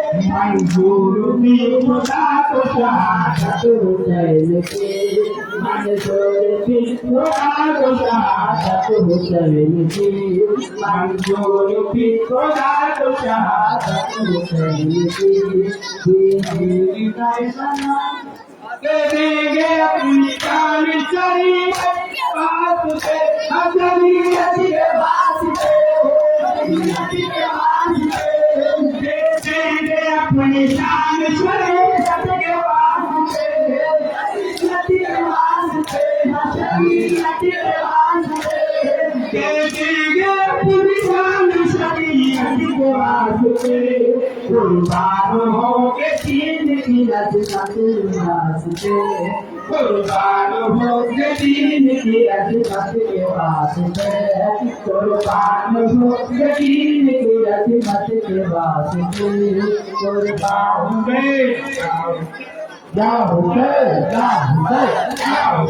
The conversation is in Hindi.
Manjur di kota kota satu selesai. Manjur di kota kota satu selesai. Manjur di kota kota satu selesai. Di sana देंगे अपनी जान चली बात से हजरी के वास्ते देंगे अपनी जान चली के वास्ते के वास्ते के वास्ते देंगे अपनी जान चली के वास्ते कुर्बान हो के दीन की अजमत वास्ते कुर्बान हो के दीन की अजमत के वास्ते कुर्बान हो के दीन की अजमत के वास्ते कुर्बान में जाओ से जाओ